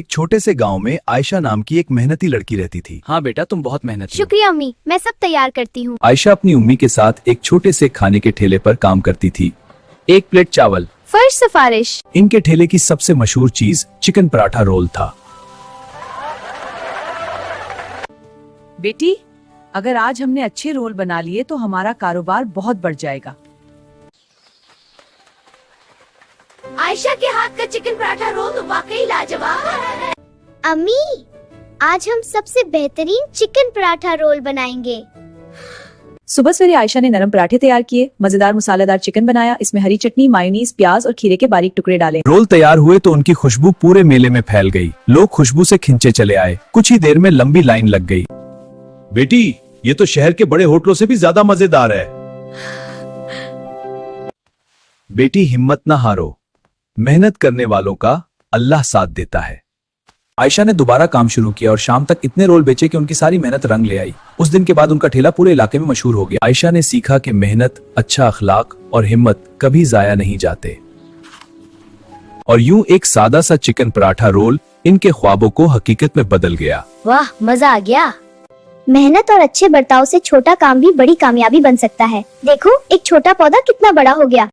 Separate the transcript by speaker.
Speaker 1: एक छोटे से गांव में आयशा नाम की एक मेहनती लड़की रहती थी।
Speaker 2: हाँ बेटा, तुम बहुत मेहनती हो।
Speaker 3: शुक्रिया अम्मी, मैं सब तैयार करती हूँ।
Speaker 1: आयशा अपनी उम्मी के साथ एक छोटे से खाने के ठेले पर काम करती थी। एक प्लेट चावल,
Speaker 3: फर्श सिफारिश।
Speaker 1: इनके ठेले की सबसे मशहूर चीज चिकन पराठा रोल था।
Speaker 4: बेटी, अगर आज हमने अच्छे रोल बना लिए तो हमारा कारोबार बहुत बढ़ जाएगा।
Speaker 3: आयशा के हाथ का चिकन पराठा रोल तो वाकई लाजवाब है। अम्मी, आज हम सबसे बेहतरीन चिकन पराठा रोल बनाएंगे।
Speaker 4: सुबह सवेरे आयशा ने नरम पराठे तैयार किए, मजेदार मसालेदार चिकन बनाया, इसमें हरी चटनी, मायोनीज, प्याज और खीरे के बारीक टुकड़े डाले।
Speaker 1: रोल तैयार हुए तो उनकी खुशबू पूरे मेले में फैल गई। लोग खुशबू से खिंचे चले आए। कुछ ही देर में लंबी लाइन लग गई। बेटी, ये तो शहर के बड़े होटलों से भी ज्यादा मजेदार है। बेटी, हिम्मत न हारो, मेहनत करने वालों का अल्लाह साथ देता है। आयशा ने दोबारा काम शुरू किया और शाम तक इतने रोल बेचे कि उनकी सारी मेहनत रंग ले आई। उस दिन के बाद उनका ठेला पूरे इलाके में मशहूर हो गया। आयशा ने सीखा कि मेहनत, अच्छा अखलाक और हिम्मत कभी जाया नहीं जाते। और यूं एक सादा सा चिकन पराठा रोल इनके ख्वाबों को हकीकत में बदल गया।
Speaker 3: वाह, मजा आ गया। मेहनत और अच्छे बर्ताव से छोटा काम भी बड़ी कामयाबी बन सकता है। देखो, एक छोटा पौधा कितना बड़ा हो गया।